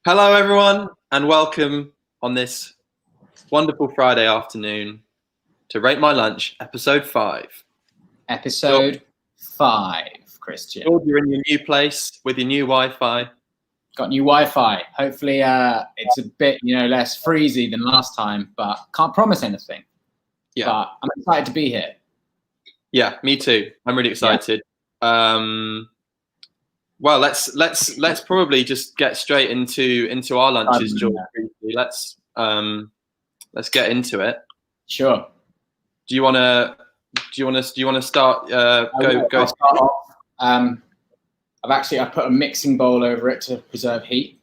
Hello, everyone, and welcome on this wonderful Friday afternoon to Rate My Lunch, episode 5. Episode 5, Christian. You're in your new place with your new Wi-Fi. Got new Wi-Fi. Hopefully, it's a bit, less freezy than last time, but can't promise anything. Yeah, but I'm excited to be here. Yeah, me too. I'm really excited. Yeah. Well, let's probably just get straight into our lunches, George. Let's get into it. Sure. Do you want to start? Go. Start off. I've put a mixing bowl over it to preserve heat.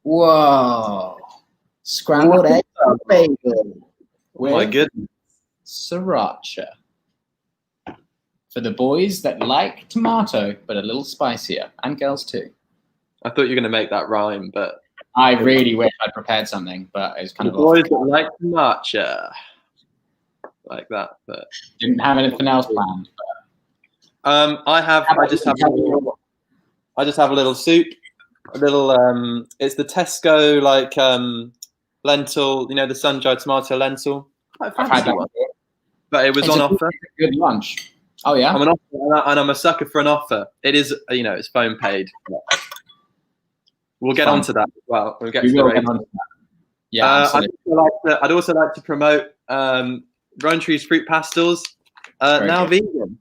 Whoa! Scrambled egg bagel. Oh my goodness! Sriracha. For the boys that like tomato, but a little spicier, and girls too. I thought you were going to make that rhyme, but I really wish I'd prepared something, but it was kind of boys that like tomato, like that. But didn't have anything else planned. But... I just have a little soup, a little. It's the Tesco lentil, the sun-dried tomato lentil. Quite a fancy one, but it was on offer. Good lunch. Oh yeah, I'm a sucker for an offer. It is, it's phone paid. We'll get onto that as well. We'll get to that. Yeah, I'd also like to promote Rowntree's fruit pastels. Now vegan.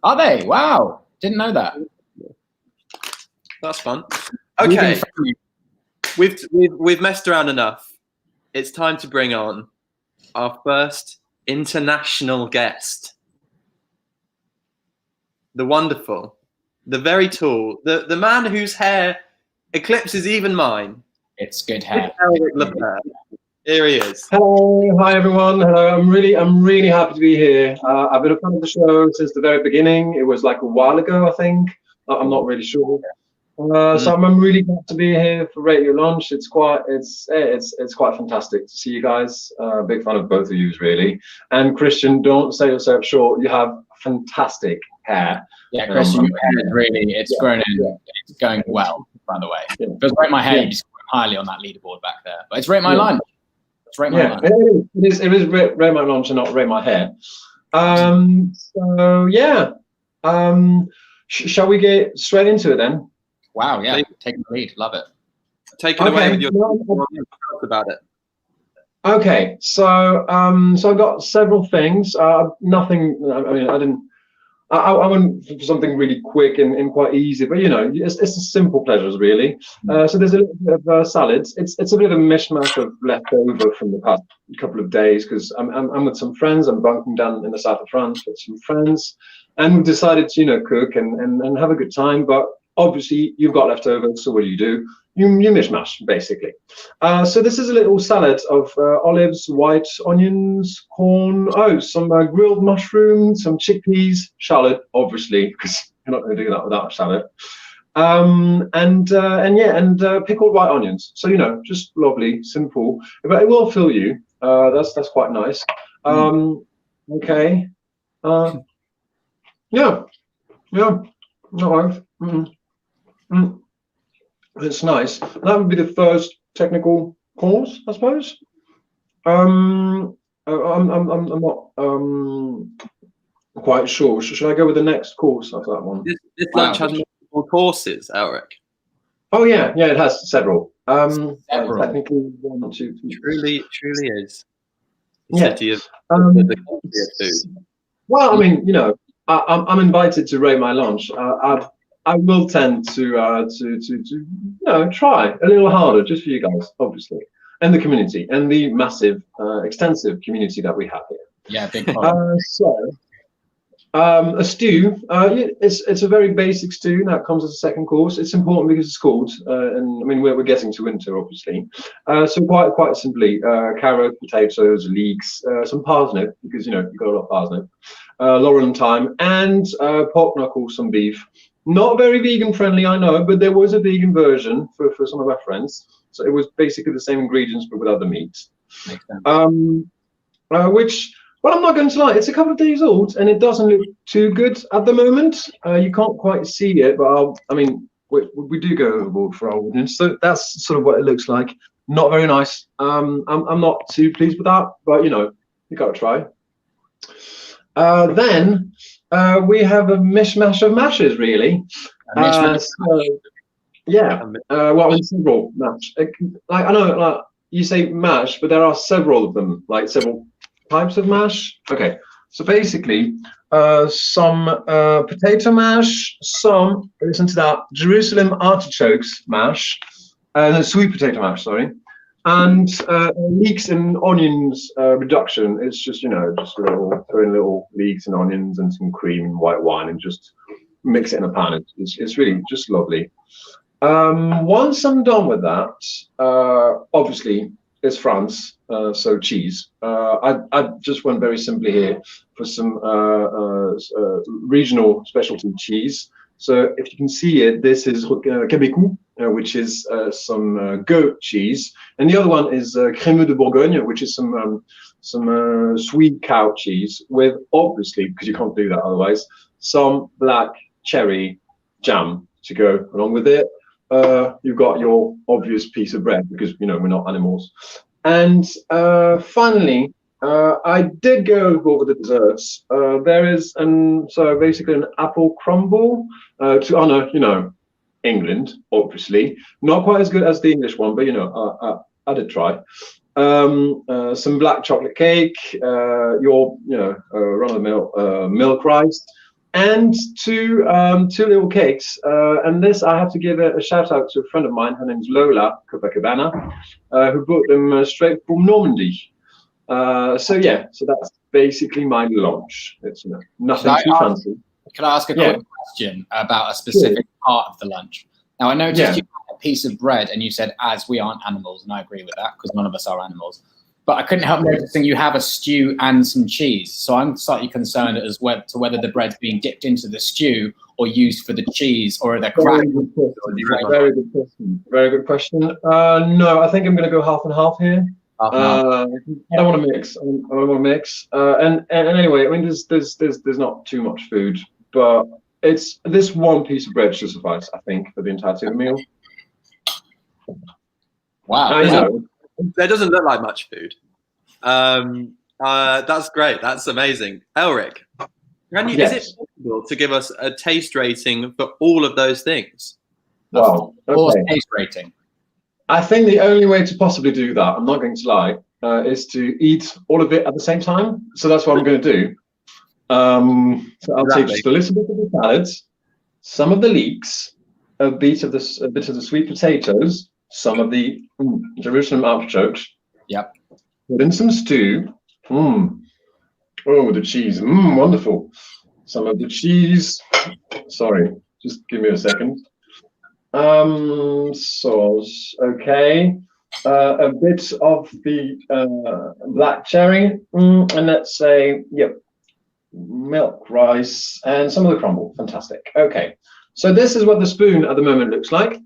Are they? Wow, didn't know that. That's fun. Okay, we've messed around enough. It's time to bring on our first international guest. The wonderful, the very tall, the man whose hair eclipses even mine. It's good hair. Elrik Lepercq. Here he is. Hello, hi everyone. Hello, I'm really happy to be here. I've been a fan of the show since the very beginning. It was like a while ago, I think. I'm not really sure. So I'm really glad to be here for Rate Your Lunch. It's quite fantastic to see you guys. Big fan of both of you, really. And Christian, don't sell yourself short. You have fantastic hair. Yeah, Christian, your hair is really, it's grown in. It's going well, by the way. Yeah. If it was Rate My Hair, you'd score highly on that leaderboard back there. But it's Rate My Lunch. It's Rate My Lunch. It is Rate My Lunch and not Rate My Hair. So yeah. Shall we get straight into it then? Wow, yeah, taking the lead, love it. Take it away with your about it. Okay, so I've got several things. Nothing. I went for something really quick and quite easy, but it's the simple pleasures really. So there's a little bit of salads. It's a bit of a mishmash of leftover from the past couple of days because I'm with some friends. I'm bunking down in the south of France with some friends, and we decided to cook and have a good time. But obviously you've got leftovers, so what do? You mishmash basically. So this is a little salad of olives, white onions, corn, some grilled mushrooms, some chickpeas, shallot, obviously, because you're not going to do that without a shallot, and pickled white onions. So just lovely, simple, but it will fill you. That's quite nice. Okay. Yeah. No. It's nice. That would be the first technical course, I suppose. I'm not quite sure. Should I go with the next course after that one? This lunch has multiple courses, Elrik. Oh yeah, it has several. Several. Technically 1, 2, 3. Truly is. The city of the country of food. Well, I'm invited to Rate My Lunch. I will tend to try a little harder just for you guys, obviously, and the community and the massive, extensive community that we have here. Yeah, big problem. A stew. It's a very basic stew that comes as a second course. It's important because it's cold, and we're getting to winter, obviously. So quite simply, carrot, potatoes, leeks, some parsnip because you've got a lot of parsnip, laurel and thyme, and pork knuckles, some beef. Not very vegan friendly, I know, but there was a vegan version for some of our friends. So it was basically the same ingredients but without the meat. Makes sense. Which, well, I'm not going to lie, it's a couple of days old and it doesn't look too good at the moment. You can't quite see it, but we do go overboard for our audience. So that's sort of what it looks like. Not very nice. I'm not too pleased with that, but you know, you got to try. Then we have a mishmash of mashes, really. Yeah. Well, in several mash. Like I know, like you say mash, but there are several of them, like several types of mash. Okay. So basically, some potato mash, some, listen to that, Jerusalem artichokes mash, no, sweet potato mash, sorry, and leeks and onions reduction. It's just, you know, just throw in little leeks and onions and some cream and white wine and just mix it in a pan. It's really just lovely. Once I'm done with that, obviously, it's France, so cheese. I just went very simply here for some regional specialty cheese. So if you can see it, this is Québécois, which is some goat cheese, and the other one is Crémeux de Bourgogne, which is some sweet cow cheese with, obviously, because you can't do that otherwise, some black cherry jam to go along with it. You've got your obvious piece of bread because, you know, we're not animals. And finally, I did go over the desserts. There is so basically an apple crumble to honor, you know, England, obviously. Not quite as good as the English one, but, you know, I did try. Some black chocolate cake, your, you know, run-of-the-mill milk rice, and two little cakes. And this, I have to give a shout out to a friend of mine. Her name's Lola Copacabana, who brought them straight from Normandy. So yeah, so that's basically my lunch. It's, you know, nothing too fancy. Can I ask a quick question about a specific part of the lunch? Now, I noticed you had a piece of bread and you said, as we aren't animals, and I agree with that because none of us are animals. But I couldn't help noticing you have a stew and some cheese. So I'm slightly concerned as to whether the bread's being dipped into the stew or used for the cheese, or are there cracks? Very good question. Very good question. No, I think I'm going to go half and half here. I don't want to mix. I don't want to mix. And anyway, I mean, there's not too much food, but it's this one piece of bread should suffice, I think, for the entirety of the meal. Wow. There doesn't look like much food. That's great. That's amazing. Elrik, is it possible to give us a taste rating for all of those things? Wow. Okay. Taste rating. I think the only way to possibly do that, I'm not going to lie, is to eat all of it at the same time. So that's what I'm going to do. So I'll take just a little bit of the salads, some of the leeks, a bit of the sweet potatoes, some of the Jerusalem artichokes. Yep. Put in some stew. Oh, the cheese. Wonderful. Some of the cheese. Sorry, just give me a second. Sauce. Okay. A bit of the black cherry, and let's say, milk rice, and some of the crumble. Fantastic. Okay. So this is what the spoon at the moment looks like.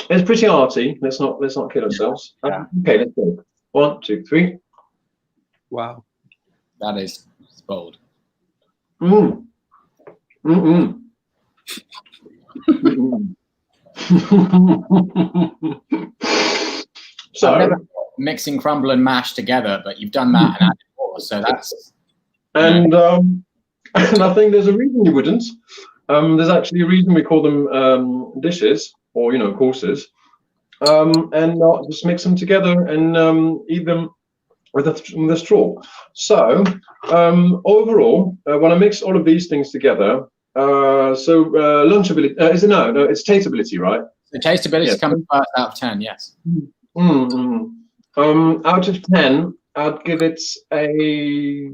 It's pretty arty. Let's not kill ourselves. Okay, let's go. 1, 2, 3. Wow, that is bold. So I've never mixing crumble and mash together, but you've done that and added more. So that's. And I think there's a reason you wouldn't. There's actually a reason we call them dishes, or, you know, courses, and not just mix them together and eat them with a straw. So overall, when I mix all of these things together, lunchability it's tasteability, right? The tasteability comes first out of 10, yes. Out of 10, I'd give it a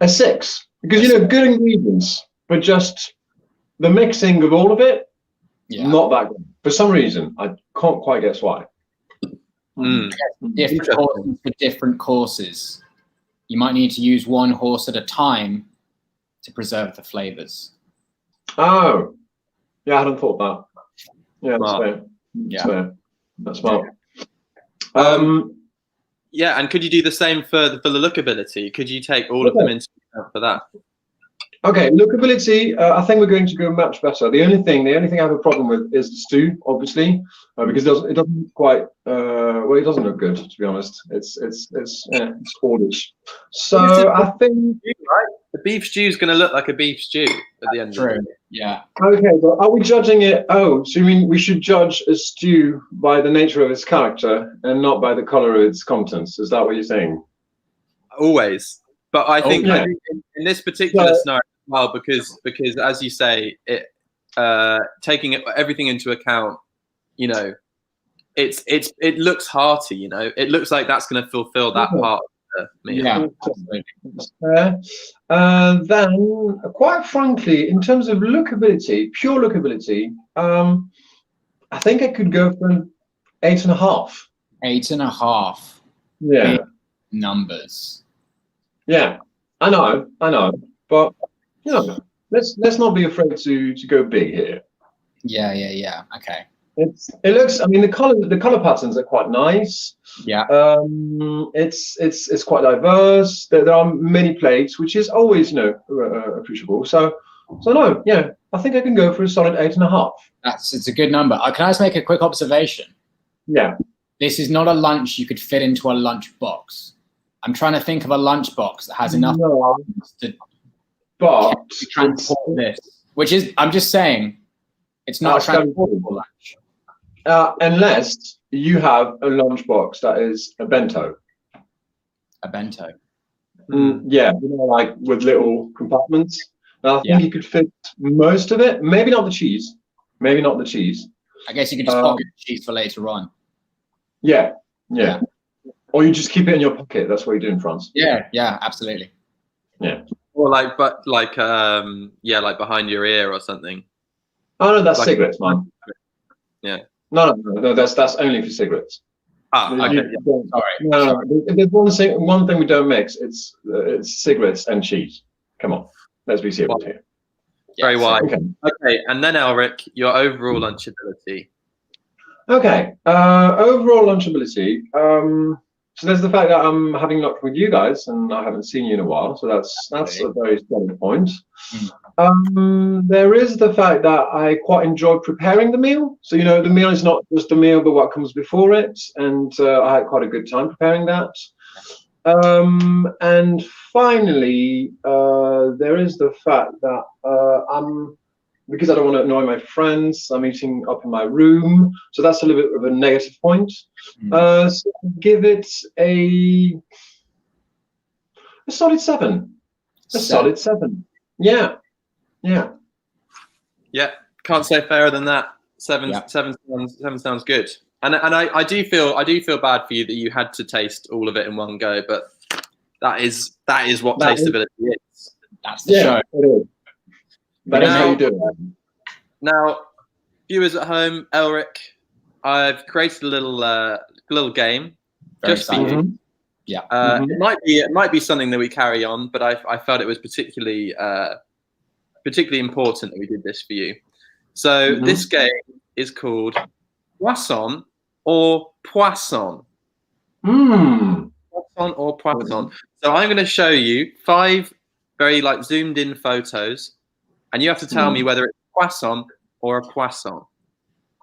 6, because, you know, good ingredients, but just the mixing of all of it, not that good. For some reason, I can't quite guess why. Different horses for different courses. You might need to use one horse at a time to preserve the flavors. Oh, yeah, I hadn't thought that. Yeah, that's fair. That's smart. Yeah, and could you do the same for the lookability? Could you take all of them into account for that? Okay, lookability. I think we're going to go much better. The only thing I have a problem with is the stew, obviously, because it doesn't quite. Well, it doesn't look good, to be honest. It's oddish. So I think. Right? The beef stew is going to look like a beef stew at the end of it. Yeah. Okay, but are we judging it? Oh, so you mean we should judge a stew by the nature of its character and not by the color of its contents? Is that what you're saying? Always. But I think in this particular scenario, well, because as you say, it taking everything into account, you know, it looks hearty, you know, it looks like that's going to fulfill that part of the meal. Yeah. Then, quite frankly, in terms of lookability, pure lookability, I think I could go for an 8.5. 8.5. Yeah. Big numbers. Yeah, I know, but you know, let's not be afraid to go big here. Yeah. Okay. It looks. I mean, the color patterns are quite nice. Yeah. It's quite diverse. There are many plates, which is always, you know, appreciable. So no, yeah, I think I can go for a solid 8.5. It's a good number. Can I just make a quick observation? Yeah. This is not a lunch you could fit into a lunch box. I'm trying to think of a lunchbox that has enough to transport this. Which is, I'm just saying, it's not a transportable lunch. Unless you have a lunchbox that is a bento. A bento. Yeah, you know, like with little compartments. I think you could fit most of it. Maybe not the cheese. I guess you could just pocket the cheese for later on. Yeah. Or you just keep it in your pocket. That's what you do in France. Yeah, absolutely. Yeah. Or like behind your ear or something. Oh no, that's like cigarettes, man. Yeah. No, that's only for cigarettes. Okay. Sorry. No. There's one thing we don't mix. It's cigarettes and cheese. Come on, let's be serious here. Very wise. Okay, and then Elrik, your overall lunchability. Okay, overall lunchability. So there's the fact that I'm having lunch with you guys, and I haven't seen you in a while. So that's a very solid point. There is the fact that I quite enjoy preparing the meal. So, you know, the meal is not just the meal, but what comes before it. And I had quite a good time preparing that. And finally, there is the fact that because I don't want to annoy my friends, I'm eating up in my room. So that's a little bit of a negative point. So give it a solid 7. Solid 7. Yeah. Can't say fairer than that. Seven sounds good. And I do feel bad for you that you had to taste all of it in one go, but that is what tasteability is. That's the show. It is. That is how you do it. Now, viewers at home, Elrik, I've created a little game just for you. Yeah. It might be something that we carry on, but I felt it was particularly important that we did this for you. So this game is called Poisson or Poisson. Poisson or Poisson. So I'm going to show you 5 very zoomed in photos, and you have to tell me whether it's Poisson or a Poisson.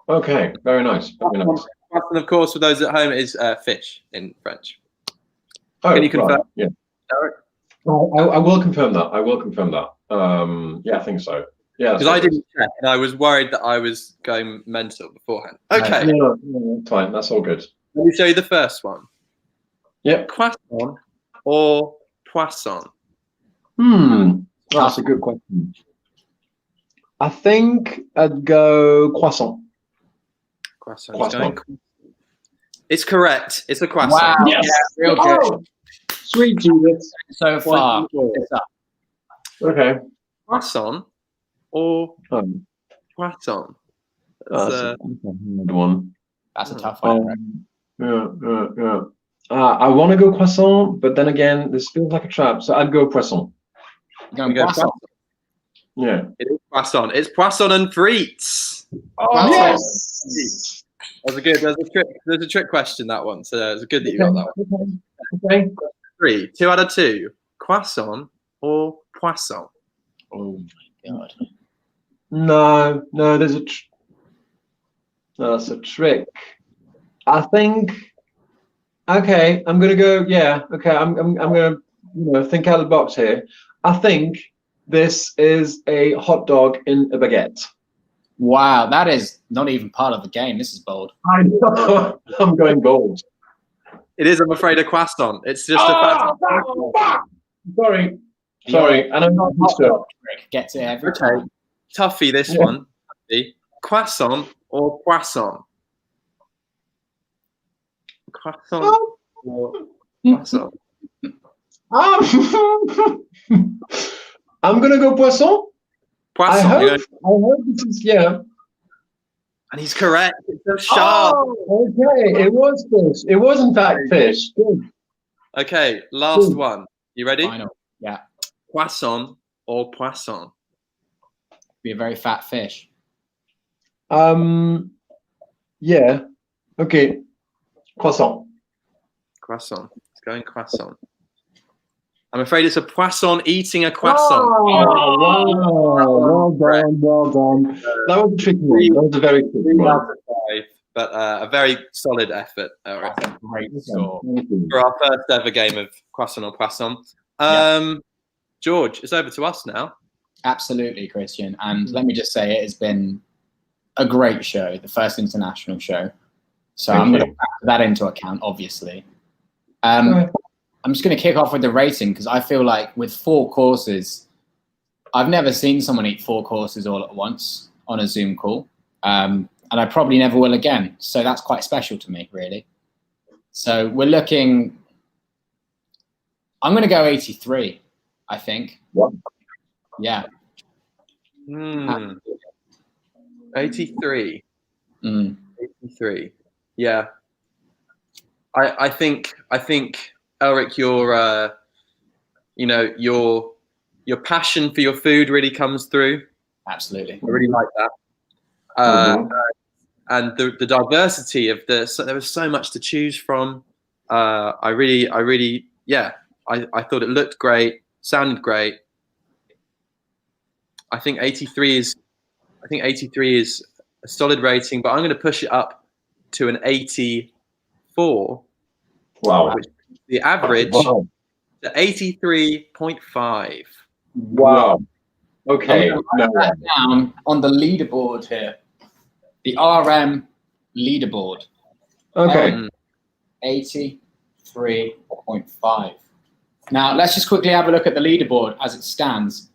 Okay, very nice. Very nice. Poisson, of course, for those at home, is fish in French. Oh, can you confirm? Right. Yeah. I will confirm that. Yeah, I think so. Yeah. Because I didn't check, and I was worried that I was going mental beforehand. Okay. No, fine. That's all good. Let me show you the first one. Yep. Croissant or Poisson? That's a good question. I think I'd go croissant. Croissant. It's correct. It's a croissant. Wow. Yes. Yeah, real good. Sweet Jesus. So far. Okay. Croissant or Poisson? That's a hard one. That's a tough one. Yeah. I want to go croissant, but then again, this feels like a trap, so I'd go poisson. Poisson. Yeah. It is Poisson. It's Poisson and frites. Oh, yes! There's a trick question, that one. So it's good that you got that one. Okay. 3, 2 out of 2. Croissant or Poisson? Oh my God. No, there's no, that's a trick. I think. Okay, I'm gonna go. Yeah. Okay, I'm gonna think out of the box here. I think this is a hot dog in a baguette. Wow, that is not even part of the game. This is bold. I know. I'm going bold. It is, I'm afraid, a croissant. It's just a fact. Sorry. And I'm not used to it. Gets it every time. Toughie, this one. Croissant or poisson? Croissant or poisson? I'm gonna go poisson. Poisson. I hope this is And he's correct. It's so sharp. Oh, okay, it was fish. It was in fact fish. Good. Okay, last one. You ready? Final. Yeah. Poisson or poisson? Be a very fat fish. Yeah. Okay. Croissant. Croissant. It's going croissant. I'm afraid it's a poisson eating a croissant. Oh, well done. That was a tricky one. That was a very tricky one. But a very solid effort, Elrik. That's a great score. For our first ever game of croissant or poisson. George, it's over to us now. Absolutely, Christian. And let me just say, it has been a great show, the first international show. So I'm going to factor that into account, obviously. I'm just going to kick off with the rating because I feel like with 4 courses, I've never seen someone eat 4 courses all at once on a Zoom call. And I probably never will again. So that's quite special to me, really. So we're looking, I'm going to go 83, I think. What? Yeah. 83. 83. Yeah. I think Elrik, your passion for your food really comes through. Absolutely. I really like that. And the diversity of there was so much to choose from. I thought it looked great, sounded great. I think 83 is a solid rating, but I'm going to push it up to an 84. Wow. Which is the average to 83.5. Wow. Okay. I'm going to write that down on the leaderboard here. The RM leaderboard. Okay. 83.5. Now, let's just quickly have a look at the leaderboard as it stands.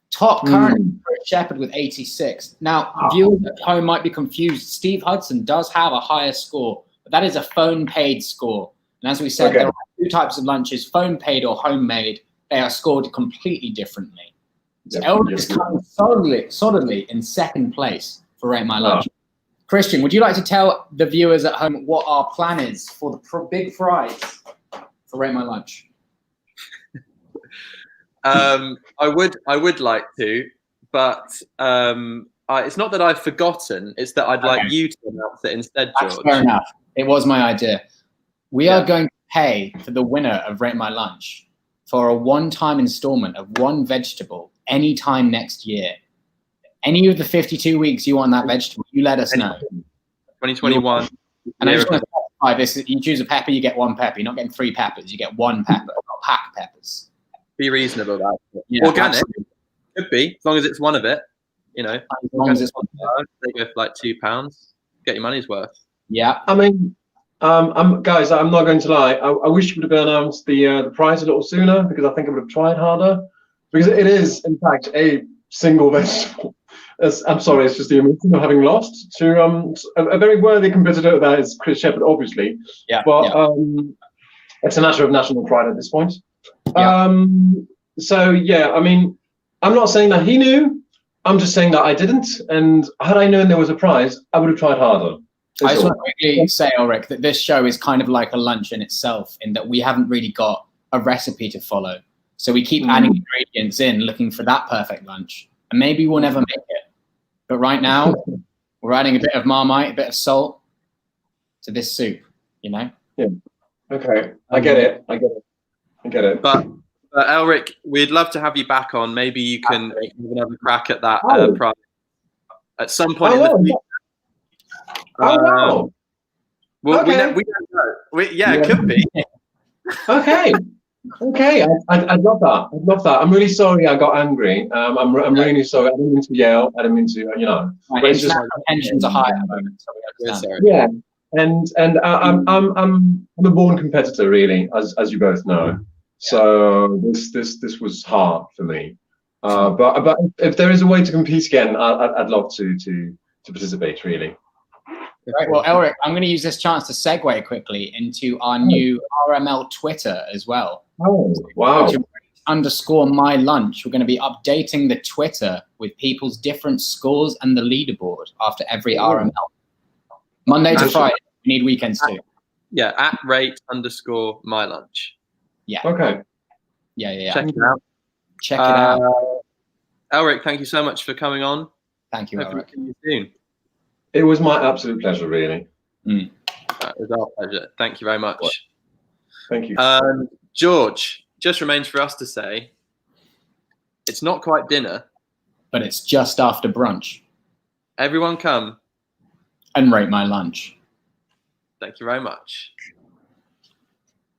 Top currently for a Shepherd with 86. Now, viewers at home might be confused. Steve Hudson does have a higher score, but that is a phone-paid score. And as we said, there are 2 types of lunches, phone-paid or homemade. They are scored completely differently. So Elrik is coming solidly in 2nd place for Rate My Lunch. Christian, would you like to tell the viewers at home what our plan is for the big prize for Rate My Lunch? I would like to, but it's not that I've forgotten. It's that I'd like you to announce it instead, George. That's fair enough. It was my idea. We are going to pay for the winner of Rate My Lunch for a one-time installment of 1 vegetable anytime next year. Any of the 52 weeks you want that vegetable, you let us know. 2021. And I just want to specify this: you choose a pepper, you get 1 pepper. You're not getting 3 peppers. You get 1 pepper, not pack peppers. Be reasonable about it. Yeah, organic. absolutely. Could be, as long as it's one of it. As long as it's one of it. They go for like £2. Get your money's worth. Yeah. I mean, guys, I'm not going to lie. I wish you would have announced the prize a little sooner because I think I would have tried harder. Because it is, in fact, a single vegetable. I'm sorry, it's just the emotion of having lost to a very worthy competitor. That is Chris Shepherd, obviously. Yeah. But it's a matter of national pride at this point. Yeah. So yeah, I mean, I'm not saying that he knew. I'm just saying that I didn't. And had I known there was a prize, I would have tried harder. I just want to quickly say, Elrik, that this show is kind of like a lunch in itself, in that we haven't really got a recipe to follow. So we keep adding ingredients in, looking for that perfect lunch. And maybe we'll never make it. But right now, we're adding a bit of Marmite, a bit of salt to this soup, you know? Yeah. Okay. I get it. But But Elrik, we'd love to have you back on. Maybe you can have another crack at that prize at some point in the future. Wow. Well, Okay. we don't know. It could be. Okay. Okay. I'd love that. I'd love that. I'm really sorry I got angry. I'm really sorry. I didn't mean to yell. I didn't mean to, International tensions are high at the moment, so we understand. Yeah. And I'm a born competitor, really, as you both know. So this was hard for me. But if there is a way to compete again, I'd love to participate, really. Right. Well, Elrik, I'm going to use this chance to segue quickly into our new RML Twitter as well. Oh, wow. _my lunch. We're going to be updating the Twitter with people's different scores and the leaderboard after every RML. Monday to Friday. We need weekends too. Yeah, @rate_my lunch. Yeah. Okay. Yeah. Check it out. Check it out. Elrik, thank you so much for coming on. Thank you, Elrik. See you soon. It was my absolute pleasure, really. It was our pleasure. Thank you very much. Thank you. George, just remains for us to say, it's not quite dinner, but it's just after brunch. Everyone come and rate my lunch. Thank you very much.